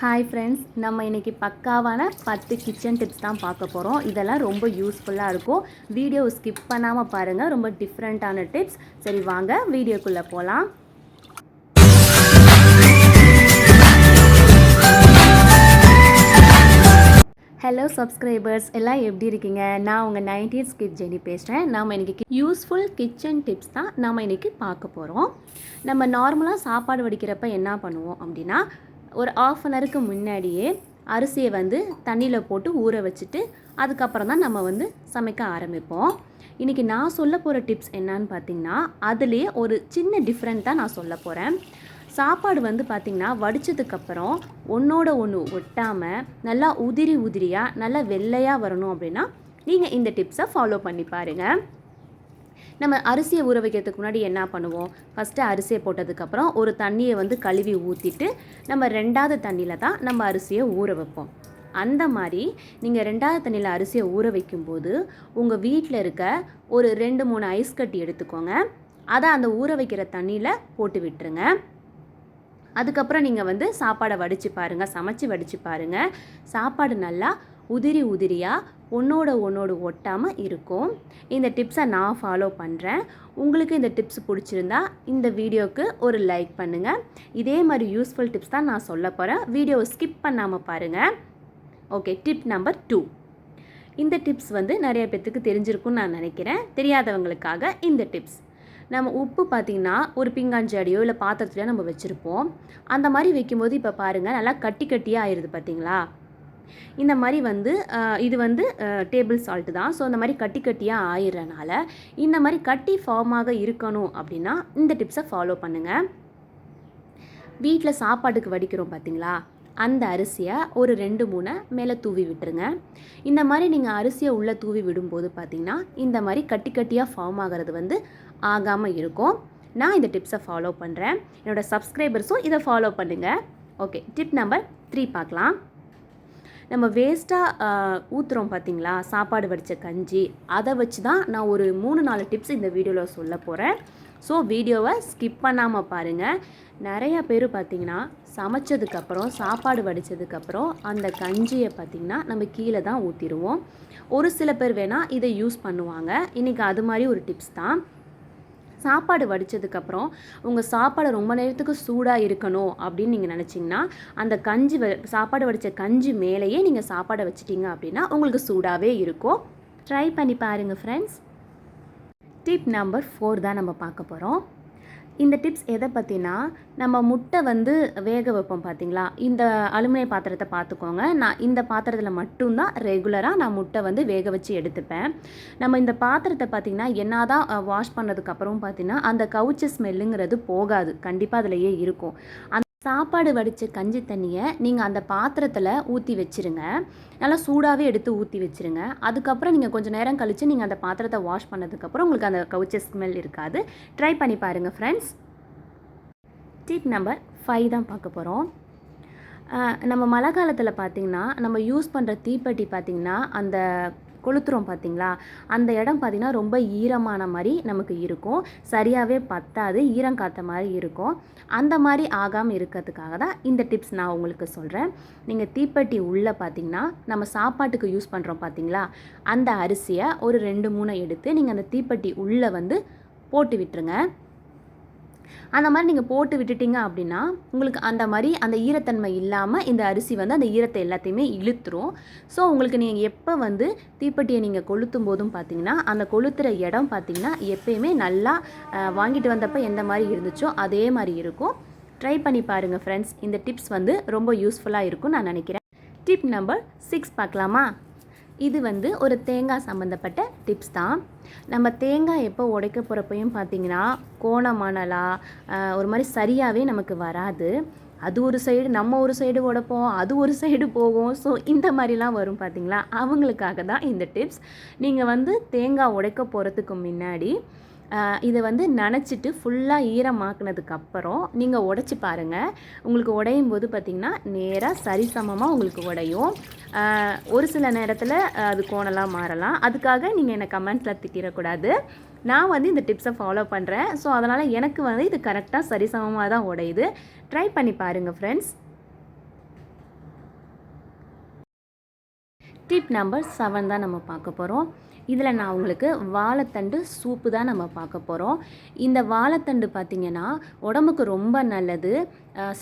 Hi friends, நம்ம இன்றைக்கி பக்காவான 10 கிச்சன் டிப்ஸ் தான் பார்க்க போகிறோம். இதெல்லாம் ரொம்ப யூஸ்ஃபுல்லாக இருக்கும். வீடியோ ஸ்கிப் பண்ணாமல் பாருங்கள். ரொம்ப டிஃப்ரெண்ட்டான டிப்ஸ். சரி வாங்க வீடியோக்குள்ளே போகலாம். ஹலோ சப்ஸ்கிரைபர்ஸ், எல்லாம் எப்படி இருக்கீங்க? நான் உங்கள் 90s கிட் ஜெனி பேசுகிறேன். நாம் இன்றைக்கி யூஸ்ஃபுல் கிச்சன் டிப்ஸ் தான் நாம் இன்றைக்கி பார்க்க போகிறோம். நம்ம நார்மலாக சாப்பாடு வடிக்கிறப்ப என்ன பண்ணுவோம் அப்படின்னா, ஒரு ஆஃப் அன் ஹவருக்கு முன்னாடியே அரிசியை தண்ணியில் போட்டு ஊற வச்சுட்டு அதுக்கப்புறம் தான் நம்ம சமைக்க ஆரம்பிப்போம். இன்றைக்கி நான் சொல்ல போகிற டிப்ஸ் என்னன்னு பார்த்திங்கன்னா, அதுலேயே ஒரு சின்ன டிஃப்ரெண்ட் தான் நான் சொல்ல போகிறேன். சாப்பாடு பார்த்திங்கன்னா வடித்ததுக்கப்புறம் ஒன்றோட ஒன்று ஒட்டாமல் நல்லா உதிரியாக நல்லா வெள்ளையாக வரணும் அப்படின்னா நீங்கள் இந்த டிப்ஸை ஃபாலோ பண்ணி பாருங்கள். நம்ம அரிசியை ஊற வைக்கிறதுக்கு முன்னாடி என்ன பண்ணுவோம்? ஃபஸ்ட்டு அரிசியை போட்டதுக்கப்புறம் ஒரு தண்ணியை கழுவி ஊற்றிட்டு நம்ம ரெண்டாவது தண்ணியில் தான் நம்ம அரிசியை ஊற வைப்போம். அந்த மாதிரி நீங்கள் ரெண்டாவது தண்ணியில் அரிசியை ஊற வைக்கும்போது உங்கள் வீட்டில் இருக்க ஒரு 2-3 ஐஸ் கட்டி எடுத்துக்கோங்க. அதை அந்த ஊற வைக்கிற தண்ணியில் போட்டு விட்டுருங்க. அதுக்கப்புறம் நீங்கள் சாப்பாடை வடித்து பாருங்கள், சமைச்சு வடித்து பாருங்கள். சாப்பாடு நல்லா உதிரியாக ஒன்றோடு ஒட்டாமல் இருக்கும். இந்த டிப்ஸை நான் ஃபாலோ பண்ணுறேன். உங்களுக்கு இந்த டிப்ஸ் பிடிச்சிருந்தா இந்த வீடியோவுக்கு ஒரு லைக் பண்ணுங்கள். இதே மாதிரி யூஸ்ஃபுல் டிப்ஸ் தான் நான் சொல்ல போகிறேன். வீடியோவை ஸ்கிப் பண்ணாமல் பாருங்கள். Okay, tip number 2. இந்த டிப்ஸ் நிறைய பேர்த்துக்கு தெரிஞ்சிருக்கும்னு நான் நினைக்கிறேன். தெரியாதவங்களுக்காக இந்த டிப்ஸ். நம்ம உப்பு பார்த்திங்கன்னா ஒரு பிங்காஞ்சாடியோ இல்லை பாத்திரத்துலையோ நம்ம வச்சுருப்போம். அந்த மாதிரி வைக்கும்போது இப்போ பாருங்கள், நல்லா கட்டியாக ஆயிடுது பார்த்திங்களா? இந்த மாதிரி இது டேபிள் சால்ட்டு தான். ஸோ இந்த மாதிரி கட்டியாக ஆயிடுறனால இந்த மாதிரி கட்டி ஃபார்மாக இருக்கணும் அப்படின்னா இந்த டிப்ஸை ஃபாலோ பண்ணுங்கள். வீட்டில் சாப்பாட்டுக்கு வடிக்கிறோம் பார்த்திங்களா, அந்த அரிசியை ஒரு 2-3 மேலே தூவி விட்டுருங்க. இந்த மாதிரி நீங்கள் அரிசியை உள்ளே தூவி விடும்போது பார்த்திங்கன்னா இந்த மாதிரி கட்டியாக ஃபார்ம் ஆகிறது ஆகாமல் இருக்கும். நான் இந்த டிப்ஸை ஃபாலோ பண்ணுறேன். என்னோடய சப்ஸ்கிரைபர்ஸும் இதை ஃபாலோ பண்ணுங்கள். ஓகே, டிப் நம்பர் 3 பார்க்கலாம். நம்ம வேஸ்ட்டாக ஊற்றுறோம் பார்த்திங்களா சாப்பாடு வடித்த கஞ்சி, அதை வச்சு தான் நான் ஒரு 3-4 டிப்ஸ் இந்த வீடியோவில் சொல்ல போகிறேன். ஸோ வீடியோவை ஸ்கிப் பண்ணாமல் பாருங்கள். நிறையா பேர் பார்த்திங்கன்னா சமைச்சதுக்கப்புறம் சாப்பாடு வடித்ததுக்கப்புறம் அந்த கஞ்சியை பார்த்திங்கன்னா நம்ம கீழே தான் ஊற்றிடுவோம். ஒரு சில பேர் வேணால் இதை யூஸ் பண்ணுவாங்க. இன்றைக்கி அது மாதிரி ஒரு டிப்ஸ் தான். சாப்பாடு வடித்ததுக்கப்புறம் உங்கள் சாப்பாடு ரொம்ப நேரத்துக்கு சூடாக இருக்கணும் அப்படின்னு நீங்கள் நினச்சிங்கன்னா அந்த சாப்பாடு வடித்த கஞ்சி மேலேயே நீங்கள் சாப்பாடை வச்சிட்டிங்க அப்படின்னா உங்களுக்கு சூடாகவே இருக்கும். ட்ரை பண்ணி பாருங்கள் ஃப்ரெண்ட்ஸ். டிப் நம்பர் 4 தான் நம்ம பார்க்க போகிறோம். இந்த டிப்ஸ் எதை பற்றினா, நம்ம முட்டை வேக வைப்போம் பார்த்திங்களா, இந்த அலுமினிய பாத்திரத்தை பார்த்துக்கோங்க. நான் இந்த பாத்திரத்தில் மட்டும்தான் ரெகுலராக நான் முட்டை வேக வச்சு எடுத்துப்பேன். நம்ம இந்த பாத்திரத்தை பார்த்திங்கன்னா என்ன தான் வாஷ் பண்ணதுக்கப்புறம் பார்த்திங்கன்னா அந்த கவுச்சி ஸ்மெல்லுங்கிறது போகாது, கண்டிப்பாக அதிலையே இருக்கும். சாப்பாடு வடித்த கஞ்சி தண்ணியை நீங்கள் அந்த பாத்திரத்தில் ஊற்றி வச்சுருங்க. நல்லா சூடாகவே எடுத்து ஊற்றி வச்சுருங்க. அதுக்கப்புறம் நீங்கள் கொஞ்சம் நேரம் கழித்து நீங்கள் அந்த பாத்திரத்தை வாஷ் பண்ணதுக்கப்புறம் உங்களுக்கு அந்த கவுச்ச ஸ்மெல் இருக்காது. ட்ரை பண்ணி பாருங்கள் ஃப்ரெண்ட்ஸ். டிப் நம்பர் 5 தான் பார்க்க போகிறோம். நம்ம மழை காலத்தில் பார்த்திங்கன்னா நம்ம யூஸ் பண்ணுற தீப்பெட்டி பார்த்திங்கன்னா அந்த கொளுத்துறோம் பார்த்திங்களா, அந்த இடம் பார்த்திங்கன்னா ரொம்ப ஈரமான மாதிரி நமக்கு இருக்கும். சரியாகவே பத்தாது, ஈரம் காத்த மாதிரி இருக்கும். அந்த மாதிரி ஆகாமல் இருக்கிறதுக்காக தான் இந்த டிப்ஸ் நான் உங்களுக்கு சொல்கிறேன். நீங்கள் தீப்பெட்டி உள்ளே பார்த்திங்கன்னா நம்ம சாப்பாட்டுக்கு யூஸ் பண்ணுறோம் பார்த்திங்களா, அந்த அரிசியை ஒரு 2-3 எடுத்து நீங்கள் அந்த தீப்பெட்டி உள்ளே போட்டு விட்டுருங்க. அந்த மாதிரி நீங்கள் போட்டு விட்டுட்டிங்க அப்படின்னா உங்களுக்கு அந்த மாதிரி அந்த ஈரத்தன்மை இல்லாமல் இந்த அரிசி அந்த ஈரத்தை எல்லாத்தையுமே இழுத்துரும். ஸோ உங்களுக்கு நீங்கள் எப்போ தீப்பெட்டியை நீங்கள் கொளுத்தும் போதும் பார்த்திங்கன்னா அந்த கொளுத்துகிற இடம் பார்த்திங்கன்னா எப்பயுமே நல்லா வாங்கிட்டு வந்தப்போ எந்த மாதிரி இருந்துச்சோ அதே மாதிரி இருக்கும். ட்ரை பண்ணி பாருங்கள் ஃப்ரெண்ட்ஸ். இந்த டிப்ஸ் ரொம்ப யூஸ்ஃபுல்லாக இருக்கும்னு நான் நினைக்கிறேன். டிப் நம்பர் 6 பார்க்கலாமா? இது ஒரு தேங்காய் சம்மந்தப்பட்ட டிப்ஸ் தான். நம்ம தேங்காய் எப்போ உடைக்க போகிறப்பையும் பார்த்திங்கன்னா கோணமானலாக ஒரு மாதிரி சரியாகவே நமக்கு வராது. அது ஒரு சைடு, நம்ம ஒரு சைடு உடைப்போம், அது ஒரு சைடு போகும். ஸோ இந்த மாதிரிலாம் வரும் பார்த்திங்களா, அவங்களுக்காக தான் இந்த டிப்ஸ். நீங்கள் தேங்காய் உடைக்க போகிறதுக்கு முன்னாடி இதை நனைச்சிட்டு ஃபுல்லாக ஈரமாக்குனதுக்கப்புறம் நீங்கள் உடைச்சி பாருங்கள். உங்களுக்கு உடையும் போது பார்த்திங்கன்னா நேராக சரிசமமாக உங்களுக்கு உடையும். ஒரு சில நேரத்தில் அது கோணலாம் மாறலாம். அதுக்காக நீங்கள் என்னை கமெண்ட்ஸில் திட்டிடக்கூடாது. நான் இந்த டிப்ஸை ஃபாலோ பண்ணுறேன். ஸோ அதனால் எனக்கு இது கரெக்டாக சரிசமமாக தான் உடையுது. ட்ரை பண்ணி பாருங்கள் ஃப்ரெண்ட்ஸ். டிப் நம்பர் 7 தான் நம்ம பார்க்க போகிறோம். இதில் நான் உங்களுக்கு வாழைத்தண்டு சூப்பு தான் நம்ம பார்க்க போகிறோம். இந்த வாழைத்தண்டு பார்த்திங்கன்னா உடம்புக்கு ரொம்ப நல்லது.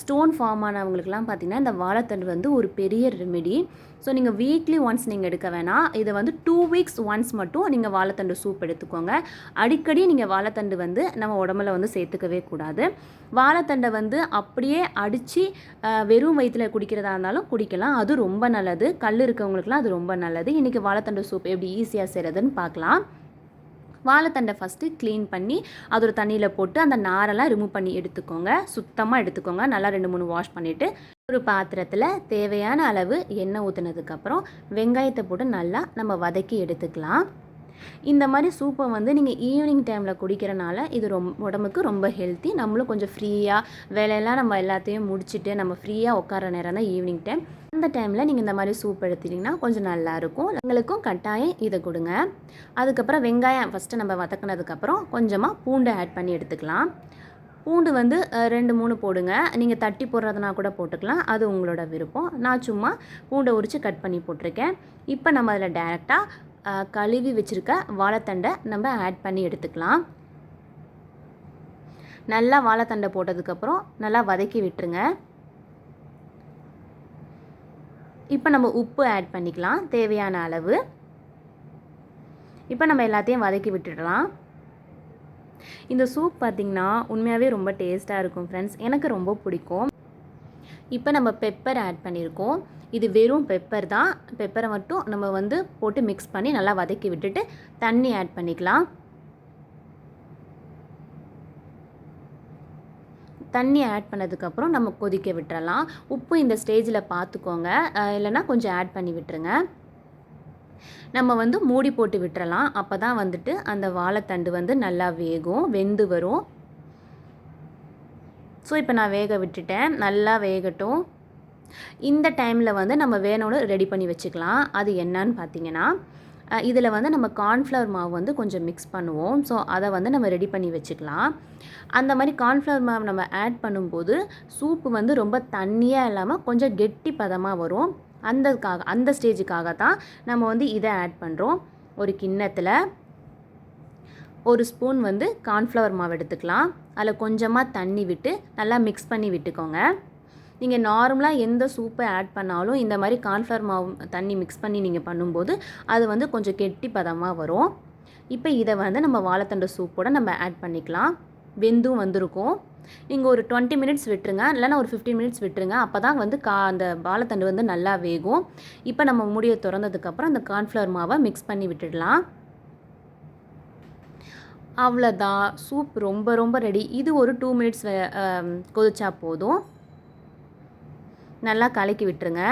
ஸ்டோன் ஃபார்ம் ஆனவங்களுக்குலாம் பார்த்திங்கன்னா இந்த வாழைத்தண்டு வந்து ஒரு பெரிய ரெமெடி. ஸோ நீங்கள் வீக்லி ஒன்ஸ் நீங்கள் எடுக்க வேணாம். இதை வந்து 2 வீக்ஸ் ஒன்ஸ் மட்டும் நீங்கள் வாழைத்தண்டு சூப் எடுத்துக்கோங்க. அடிக்கடி நீங்கள் வாழைத்தண்டு வந்து நம்ம உடம்புல வந்து சேர்த்துக்கவே கூடாது. வாழைத்தண்டை வந்து அப்படியே அடித்து வெறும் வயிற்றில் குடிக்கிறதா இருந்தாலும் குடிக்கலாம். அது ரொம்ப நல்லது. கல் இருக்கவங்களுக்குலாம் அது ரொம்ப நல்லது. இன்றைக்கி வாழைத்தண்டு சூப் எப்படி ஈஸியாக செய்கிறதுன்னு பார்க்கலாம். வாழைத்தண்டை ஃபஸ்ட்டு க்ளீன் பண்ணி அது ஒரு தண்ணியில் போட்டு அந்த நாரெல்லாம் ரிமூவ் பண்ணி எடுத்துக்கோங்க. சுத்தமாக எடுத்துக்கோங்க. நல்லா 2-3 வாஷ் பண்ணிவிட்டு ஒரு பாத்திரத்தில் தேவையான அளவு எண்ணெய் ஊற்றுனதுக்கப்புறம் வெங்காயத்தை போட்டு நல்லா நம்ம வதக்கி எடுத்துக்கலாம். இந்த மாதிரி சூப்பை வந்து நீங்கள் ஈவினிங் டைமில் குடிக்கிறனால இது உடம்புக்கு ரொம்ப ஹெல்த்தி. நம்மளும் கொஞ்சம் ஃப்ரீயாக வேலையெல்லாம் நம்ம எல்லாத்தையும் முடிச்சுட்டு நம்ம ஃப்ரீயாக உட்கார நேரம் தான் ஈவினிங் டைம். அந்த டைமில் நீங்கள் இந்த மாதிரி சூப் எடுத்துட்டிங்கன்னா கொஞ்சம் நல்லாயிருக்கும். எங்களுக்கும் கட்டாயம் இதை கொடுங்க. அதுக்கப்புறம் வெங்காயம் ஃபஸ்ட்டு நம்ம வதக்கினதுக்கப்புறம் கொஞ்சமாக பூண்டை ஆட் பண்ணி எடுத்துக்கலாம். பூண்டு வந்து 2-3 போடுங்க. நீங்கள் தட்டி போடுறதுனா கூட போட்டுக்கலாம். அது உங்களோட விருப்பம். நான் சும்மா பூண்டை உரித்து கட் பண்ணி போட்டிருக்கேன். இப்போ நம்ம அதில் டைரெக்டாக கழுவி வச்சுருக்க வாழைத்தண்டை நம்ம ஆட் பண்ணி எடுத்துக்கலாம். நல்லா வாழைத்தண்டை போட்டதுக்கப்புறம் நல்லா வதக்கி விட்டுருங்க. இப்போ நம்ம உப்பு ஆட் பண்ணிக்கலாம் தேவையான அளவு. இப்போ நம்ம எல்லாத்தையும் வதக்கி விட்டுடலாம். இந்த சூப் பார்த்திங்கன்னா உண்மையாகவே ரொம்ப டேஸ்ட்டாக இருக்கும் ஃப்ரெண்ட்ஸ். எனக்கு ரொம்ப பிடிக்கும். இப்போ நம்ம பெப்பர் ஆட் பண்ணியிருக்கோம். இது வெறும் பெப்பர் தான். பெப்பரை மட்டும் நம்ம வந்து போட்டு மிக்ஸ் பண்ணி நல்லா வதக்கி விட்டுட்டு தண்ணி ஆட் பண்ணிக்கலாம். தண்ணி ஆட் பண்ணதுக்கப்புறம் நம்ம கொதிக்க விட்டுறலாம். உப்பு இந்த ஸ்டேஜில் பார்த்துக்கோங்க. இல்லைனா கொஞ்சம் ஆட் பண்ணி விட்டுருங்க. நம்ம வந்து மூடி போட்டு விட்டுறலாம். அப்போ தான் வந்துட்டு அந்த வாழைத்தண்டு வந்து நல்லா வேகும், வெந்து வரும். ஸோ இப்போ நான் வேக விட்டுட்டேன். நல்லா வேகட்டும். இந்த டைமில் வந்து நம்ம வேணும்னு ரெடி பண்ணி வச்சுக்கலாம். அது என்னன்னு பார்த்தீங்கன்னா இதில் வந்து நம்ம கார்ன்ஃப்ளவர் மாவு வந்து கொஞ்சம் மிக்ஸ் பண்ணுவோம். ஸோ அதை வந்து நம்ம ரெடி பண்ணி வச்சுக்கலாம். அந்த மாதிரி கார்ன்ஃப்ளவர் மாவு நம்ம ஆட் பண்ணும்போது சூப்பு வந்து ரொம்ப தண்ணியாக இல்லாமல் கொஞ்சம் கெட்டி பதமாக வரும். அந்த ஸ்டேஜுக்காக தான் நம்ம வந்து இதை ஆட் பண்ணுறோம். ஒரு கிண்ணத்தில் 1 ஸ்பூன் வந்து கார்ன்ஃப்ளவர் மாவு எடுத்துக்கலாம். அதில் கொஞ்சமாக தண்ணி விட்டு நல்லா மிக்ஸ் பண்ணி விட்டுக்கோங்க. நீங்கள் நார்மலாக எந்த சூப்பை ஆட் பண்ணாலும் இந்த மாதிரி கார்ன்ஃப்ளவர் மாவு தண்ணி மிக்ஸ் பண்ணி நீங்கள் பண்ணும்போது அது வந்து கொஞ்சம் கெட்டி பதமாக வரும். இப்போ இதை வந்து நம்ம வாழைத்தண்டு சூப்போட நம்ம ஆட் பண்ணிக்கலாம். வெந்தும் வந்திருக்கும். நீங்கள் ஒரு 20 மினிட்ஸ் விட்டுருங்க, இல்லைனா ஒரு 15 மினிட்ஸ் விட்டுருங்க. அப்போ தான் வந்து அந்த வாழைத்தண்டு வந்து நல்லா வேகும். இப்போ நம்ம மூடியை திறந்ததுக்கப்புறம் அந்த கார்ன்ஃப்ளவர் மாவை மிக்ஸ் பண்ணி விட்டுடலாம். அவ்வளோதான். சூப் ரொம்ப ரொம்ப ரெடி. இது ஒரு 2 மினிட்ஸ் கொதிச்சா போதும். நல்லா கலக்கி விட்டுருங்க.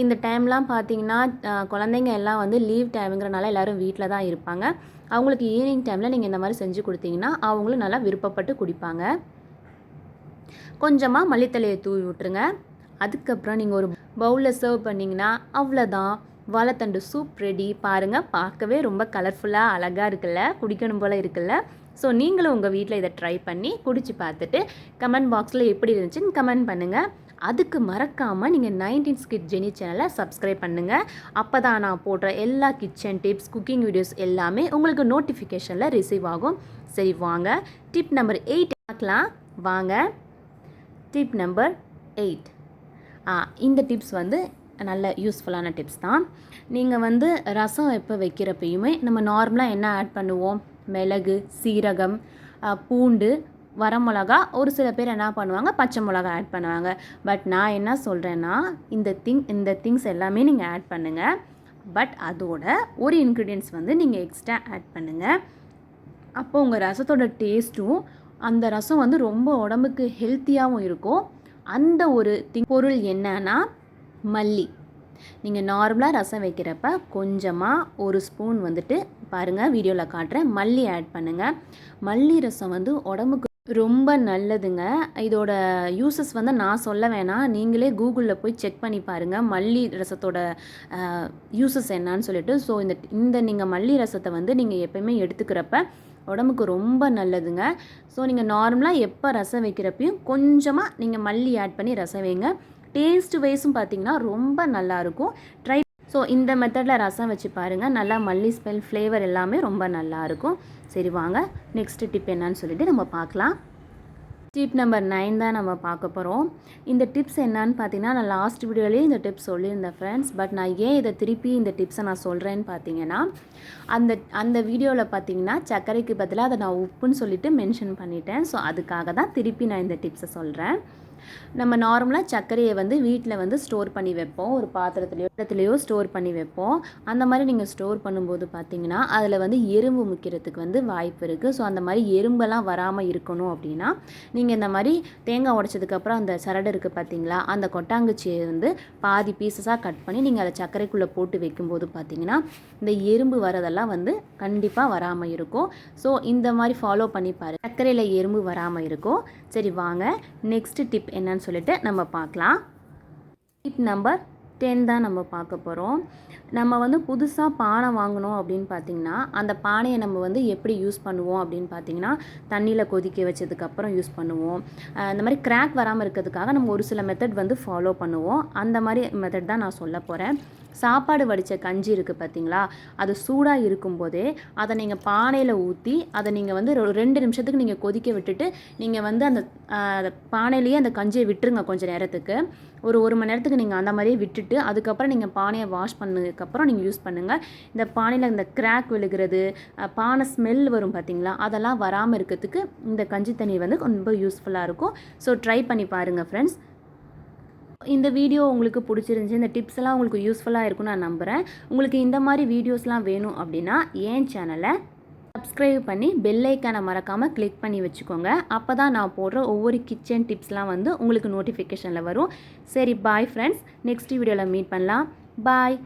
இந்த டைம்லாம் பார்த்தீங்கன்னா குழந்தைங்க எல்லாம் வந்து லீவ் டைமுங்கிறனால எல்லோரும் வீட்டில் தான் இருப்பாங்க. அவங்களுக்கு ஈவினிங் டைமில் நீங்கள் இந்த மாதிரி செஞ்சு கொடுத்தீங்கன்னா அவங்களும் நல்லா விருப்பப்பட்டு குடிப்பாங்க. கொஞ்சமாக மல்லித்தலையை தூவி விட்டுருங்க. அதுக்கப்புறம் நீங்கள் ஒரு பவுலில் சர்வ் பண்ணிங்கன்னா அவ்வளோதான். வாழைத்தண்டு சூப் ரெடி. பாருங்கள், பார்க்கவே ரொம்ப கலர்ஃபுல்லாக அழகாக இருக்குல்ல, குடிக்கணும் போல் இருக்குல்ல. ஸோ நீங்களும் உங்கள் வீட்டில் இதை ட்ரை பண்ணி குடிச்சு பார்த்துட்டு கமெண்ட் பாக்ஸில் எப்படி இருந்துச்சுன்னு கமெண்ட் பண்ணுங்கள். அதுக்கு மறக்காமல் நீங்கள் 19 கிட் ஜெனி சேனலை சப்ஸ்கிரைப் பண்ணுங்கள். அப்போ தான் நான் போடுற எல்லா கிச்சன் டிப்ஸ், குக்கிங் வீடியோஸ் எல்லாமே உங்களுக்கு நோட்டிஃபிகேஷனில் ரிசீவ் ஆகும். சரி வாங்க, டிப் நம்பர் 8 பார்க்கலாம் வாங்க. Tip number 8. இந்த டிப்ஸ் வந்து நல்ல யூஸ்ஃபுல்லான டிப்ஸ் தான். நீங்கள் வந்து ரசம் எப்போ வைக்கிறப்பையுமே நம்ம நார்மலாக என்ன ஆட் பண்ணுவோம்? மிளகு, சீரகம், பூண்டு, வரமிளகா, ஒரு சில பேர் என்ன பண்ணுவாங்க, பச்சை மிளகா ஆட் பண்ணுவாங்க. பட் நான் என்ன சொல்கிறேன்னா இந்த திங்ஸ் எல்லாமே நீங்கள் ஆட் பண்ணுங்கள். பட் அதோட ஒரு இன்க்ரீடியன்ஸ் வந்து நீங்கள் எக்ஸ்ட்ரா ஆட் பண்ணுங்கள். அப்போ உங்கள் ரசத்தோட டேஸ்ட்டும் அந்த ரசம் வந்து ரொம்ப உடம்புக்கு ஹெல்த்தியாகவும் இருக்கும். அந்த ஒரு பொருள் என்னன்னா மல்லி. நீங்கள் நார்மலாக ரசம் வைக்கிறப்ப கொஞ்சமாக 1 ஸ்பூன் வந்துட்டு பாருங்கள், வீடியோவில் காட்டுறேன், மல்லி ஆட் பண்ணுங்கள். மல்லி ரசம் வந்து உடம்புக்கு ரொம்ப நல்லதுங்க. இதோட யூசஸ் வந்து நான் சொல்ல வேணாம், நீங்களே கூகுளில் போய் செக் பண்ணி பாருங்கள் மல்லி ரசத்தோட யூசஸ் என்னான்னு சொல்லிட்டு. ஸோ இந்த நீங்கள் மல்லி ரசத்தை வந்து நீங்கள் எப்போயுமே எடுத்துக்கிறப்ப உடம்புக்கு ரொம்ப நல்லதுங்க. ஸோ நீங்கள் நார்மலாக எப்போ ரசம் வைக்கிறப்பையும் கொஞ்சமாக நீங்கள் மல்லி ஆட் பண்ணி ரசம் வைங்க. டேஸ்ட் வைஸும் பார்த்தீங்கன்னா ரொம்ப நல்லாயிருக்கும். ஸோ இந்த மெத்தடில் ரசம் வச்சு பாருங்கள். நல்லா மல்லி ஸ்மெல் ஃப்ளேவர் எல்லாமே ரொம்ப நல்லாயிருக்கும். சரி வாங்க நெக்ஸ்ட் டிப் என்னன்னு சொல்லிட்டு நம்ம பார்க்கலாம். டிப் நம்பர் 9 தான் நம்ம பார்க்க போகிறோம். இந்த டிப்ஸ் என்னன்னு பார்த்தீங்கன்னா, நான் லாஸ்ட் வீடியோலேயே இந்த டிப்ஸ் சொல்லியிருந்தேன் ஃப்ரெண்ட்ஸ். பட் நான் ஏன் இதை திருப்பி இந்த டிப்ஸை நான் சொல்கிறேன்னு பார்த்தீங்கன்னா, அந்த வீடியோவில் பார்த்தீங்கன்னா சர்க்கரைக்கு பதிலாக அதை நான் உப்புன்னு சொல்லிட்டு மென்ஷன் பண்ணிட்டேன். ஸோ அதுக்காக தான் திருப்பி நான் இந்த டிப்ஸை சொல்கிறேன். நம்ம நார்மலாக சர்க்கரையை வந்து வீட்டில் வந்து ஸ்டோர் பண்ணி வைப்போம். ஒரு பாத்திரத்துலையோ ஸ்டோர் பண்ணி வைப்போம். அந்த மாதிரி நீங்கள் ஸ்டோர் பண்ணும்போது பார்த்தீங்கன்னா அதில் வந்து எறும்பு முக்கிறதுக்கு வந்து வாய்ப்பு இருக்குது. ஸோ அந்த மாதிரி எறும்பெல்லாம் வராமல் இருக்கணும் அப்படின்னா நீங்கள் இந்த மாதிரி தேங்காய் உடைச்சதுக்கப்புறம் அந்த சரடு இருக்குது பார்த்தீங்களா, அந்த கொட்டாங்குச்சியை வந்து பாதி பீசஸாக கட் பண்ணி நீங்கள் அதை சர்க்கரைக்குள்ளே போட்டு வைக்கும்போது பார்த்தீங்கன்னா இந்த எறும்பு வரதெல்லாம் வந்து கண்டிப்பாக வராமல் இருக்கும். ஸோ இந்த மாதிரி ஃபாலோ பண்ணி பாருங்கள், சர்க்கரையில் எறும்பு வராமல் இருக்கும். சரி வாங்க நெக்ஸ்ட் டிப் என்னன்னு சொல்லிட்டு நம்ம பார்க்கலாம். டிப் நம்பர் 10 தான் நம்ம பார்க்க போகிறோம். நம்ம வந்து புதுசாக பானை வாங்கணும் அப்படின்னு பார்த்திங்கன்னா, அந்த பானையை நம்ம வந்து எப்படி யூஸ் பண்ணுவோம் அப்படின்னு பார்த்திங்கன்னா, தண்ணியில் கொதிக்க வச்சதுக்கப்புறம் யூஸ் பண்ணுவோம். இந்த மாதிரி கிராக் வராமல் இருக்கிறதுக்காக நம்ம ஒரு சில மெத்தட் வந்து ஃபாலோ பண்ணுவோம். அந்த மாதிரி மெத்தட் தான் நான் சொல்ல போகிறேன். சாப்பாடு வடித்த கஞ்சி இருக்குது பார்த்தீங்களா, அது சூடாக இருக்கும்போதே அதை நீங்கள் பானையில் ஊற்றி அதை நீங்கள் வந்து 2 நிமிஷத்துக்கு நீங்கள் கொதிக்க விட்டுட்டு நீங்கள் வந்து அந்த பானையிலேயே அந்த கஞ்சியை விட்டுருங்க கொஞ்சம் நேரத்துக்கு. ஒரு மணி நேரத்துக்கு நீங்கள் அந்த மாதிரியே விட்டுட்டு அதுக்கப்புறம் நீங்கள் பானையை வாஷ் பண்ணதுக்கப்புறம் நீங்கள் யூஸ் பண்ணுங்கள். இந்த பானையில் இந்த கிராக் விழுகிறது, பானை ஸ்மெல் வரும் பார்த்தீங்களா, அதெல்லாம் வராமல் இருக்கிறதுக்கு இந்த கஞ்சி தண்ணி வந்து ரொம்ப யூஸ்ஃபுல்லாக இருக்கும். ஸோ ட்ரை பண்ணி பாருங்கள் ஃப்ரெண்ட்ஸ். இந்த வீடியோ உங்களுக்கு பிடிச்சிருந்துச்சி, இந்த டிப்ஸ் எல்லாம் உங்களுக்கு யூஸ்ஃபுல்லாக இருக்கும்னு நான் நம்புகிறேன். உங்களுக்கு இந்த மாதிரி வீடியோஸ்லாம் வேணும் அப்படின்னா என் சேனலை சப்ஸ்கிரைப் பண்ணி பெல் ஐக்கானை மறக்காமல் கிளிக் பண்ணி வச்சுக்கோங்க. அப்போ தான் நான் போடுற ஒவ்வொரு கிச்சன் டிப்ஸ்லாம் வந்து உங்களுக்கு நோட்டிஃபிகேஷனில் வரும். சரி பாய் ஃப்ரெண்ட்ஸ், நெக்ஸ்ட் வீடியோவில் மீட் பண்ணலாம். பாய்.